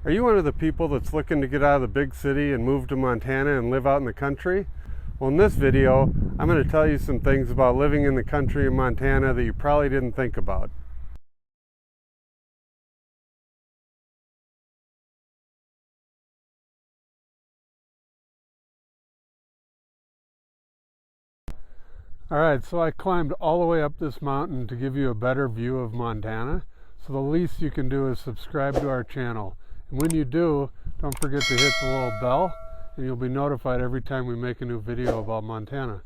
Are you one of the people that's looking to get out of the big city and move to Montana and live out in the country? Well, in this video, I'm going to tell you some things about living in the country in Montana that you probably didn't think about. Alright, so I climbed all the way up this mountain to give you a better view of Montana. So the least you can do is subscribe to our channel. And when you do, don't forget to hit the little bell and you'll be notified every time we make a new video about Montana.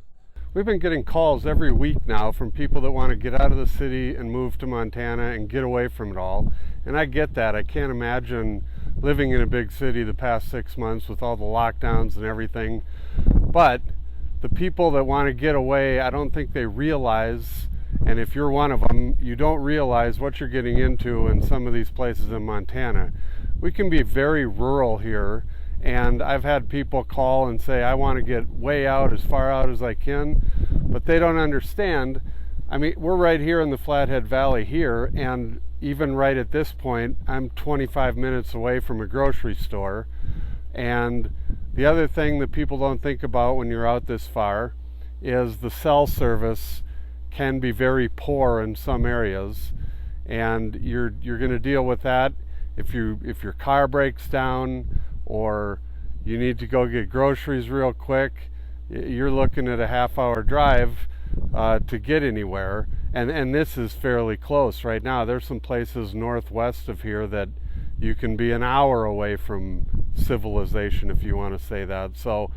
We've been getting calls every week now from people that want to get out of the city and move to Montana and get away from it all. And I get that. I can't imagine living in a big city the past 6 months with all the lockdowns and everything. But the people that want to get away, I don't think they realize, and if you're one of them, you don't realize what you're getting into in some of these places in Montana. We can be very rural here, and I've had people call and say, I want to get way out, as far out as I can, but they don't understand. I mean, we're right here in the Flathead Valley here, and even right at this point, I'm 25 minutes away from a grocery store. And the other thing that people don't think about when you're out this far is the cell service can be very poor in some areas, and you're going to deal with that if your car breaks down or you need to go get groceries real quick. You're looking at a half-hour drive to get anywhere, and this is fairly close right now. There's some places northwest of here that you can be an hour away from civilization, if you want to say that. So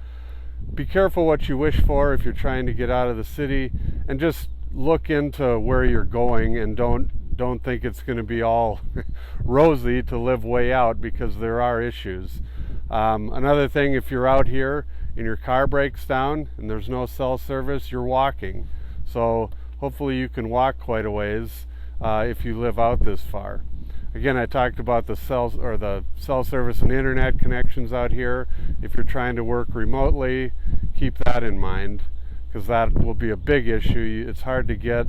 be careful what you wish for if you're trying to get out of the city, and just look into where you're going, and don't think it's going to be all rosy to live way out, because there are issues. Another thing, if you're out here and your car breaks down and there's no cell service, you're walking. So hopefully you can walk quite a ways if you live out this far. Again, I talked about the cell service and internet connections out here. If you're trying to work remotely, keep that in mind, because that will be a big issue. It's hard to get.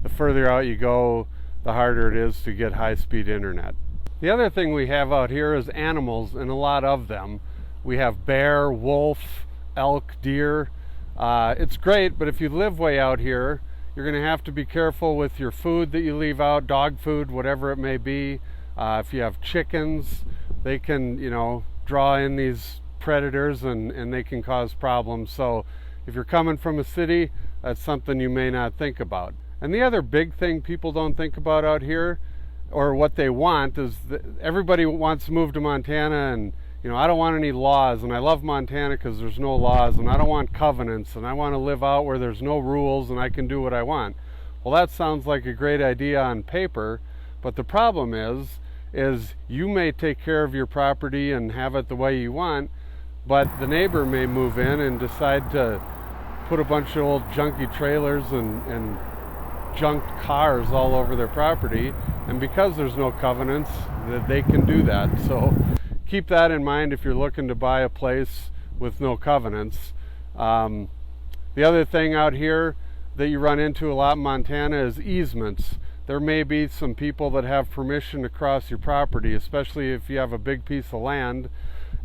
The further out you go, the harder it is to get high-speed internet. The other thing we have out here is animals, and a lot of them. We have bear, wolf, elk, deer. It's great, but if you live way out here, you're going to have to be careful with your food that you leave out, dog food, whatever it may be. If you have chickens, they can, draw in these predators and they can cause problems. So if you're coming from a city, that's something you may not think about. And the other big thing people don't think about out here, or what they want, is that everybody wants to move to Montana, and I don't want any laws, and I love Montana because there's no laws, and I don't want covenants, and I want to live out where there's no rules and I can do what I want. Well, that sounds like a great idea on paper, but the problem is you may take care of your property and have it the way you want, but the neighbor may move in and decide to put a bunch of old junky trailers and junked cars all over their property, and because there's no covenants, that they can do that. So keep that in mind if you're looking to buy a place with no covenants. The other thing out here that you run into a lot in Montana is easements. There may be some people that have permission to cross your property, especially if you have a big piece of land,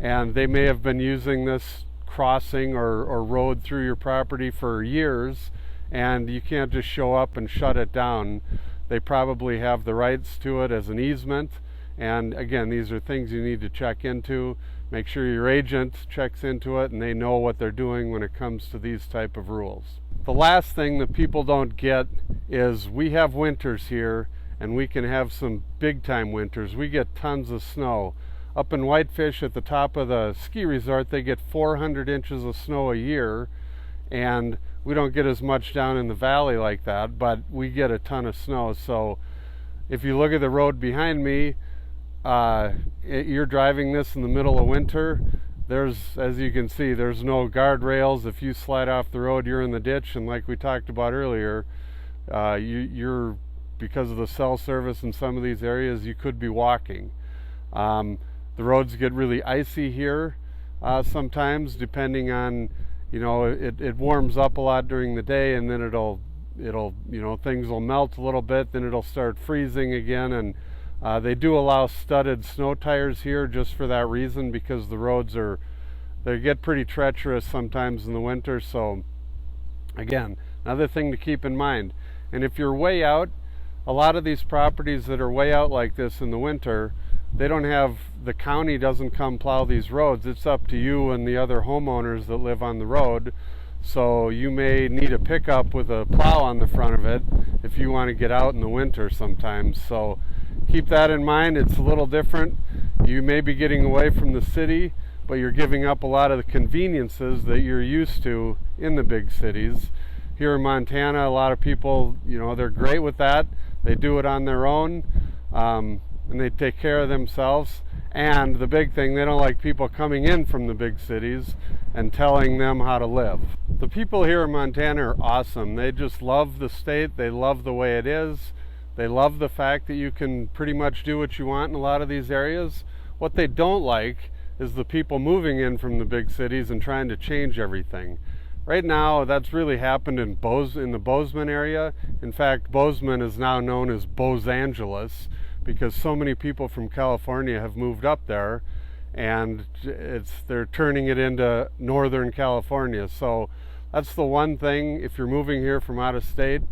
and they may have been using this crossing or road through your property for years, and you can't just show up and shut it down. They probably have the rights to it as an easement. And again, these are things you need to check into. Make sure your agent checks into it and they know what they're doing when it comes to these type of rules. The last thing that people don't get is we have winters here, and we can have some big time winters. We get tons of snow. Up in Whitefish at the top of the ski resort, they get 400 inches of snow a year, and we don't get as much down in the valley like that, but we get a ton of snow. So if you look at the road behind me, you're driving this in the middle of winter. As you can see, there's no guardrails. If you slide off the road, you're in the ditch, and like we talked about earlier, you're because of the cell service in some of these areas, you could be walking. The roads get really icy here sometimes, depending on, it warms up a lot during the day, and then it'll things will melt a little bit, then it'll start freezing again, and They do allow studded snow tires here just for that reason, because the roads they get pretty treacherous sometimes in the winter. So again, another thing to keep in mind. And if you're way out, a lot of these properties that are way out like this in the winter, the county doesn't come plow these roads. It's up to you and the other homeowners that live on the road. So you may need a pickup with a plow on the front of it if you want to get out in the winter sometimes. So keep that in mind. It's a little different. You may be getting away from the city, but you're giving up a lot of the conveniences that you're used to in the big cities. Here in Montana, a lot of people, they're great with that. They do it on their own, and they take care of themselves. And the big thing, they don't like people coming in from the big cities and telling them how to live. The people here in Montana are awesome. They just love the state. They love the way it is. They love the fact that you can pretty much do what you want in a lot of these areas. What they don't like is the people moving in from the big cities and trying to change everything. Right now, that's really happened in the Bozeman area. In fact, Bozeman is now known as Bose Angeles, because so many people from California have moved up there, and they're turning it into Northern California. So that's the one thing, if you're moving here from out of state,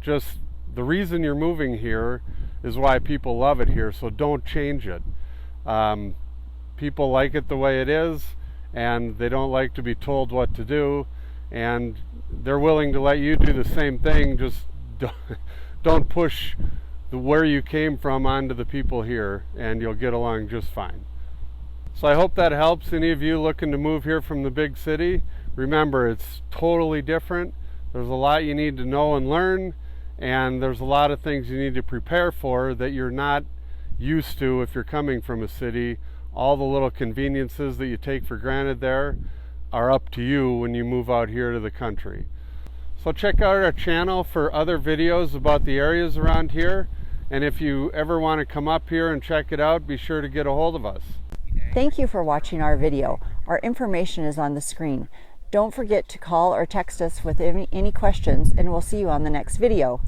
just the reason you're moving here is why people love it here, so don't change it. People like it the way it is, and they don't like to be told what to do, and they're willing to let you do the same thing. Just don't push where you came from onto the people here, and you'll get along just fine. So I hope that helps any of you looking to move here from the big city. Remember, it's totally different. There's a lot you need to know and learn, and there's a lot of things you need to prepare for that you're not used to if you're coming from a city. All the little conveniences that you take for granted there are up to you when you move out here to the country. So check out our channel for other videos about the areas around here. And if you ever want to come up here and check it out, be sure to get a hold of us. Thank you for watching our video. Our information is on the screen. Don't forget to call or text us with any questions, and we'll see you on the next video.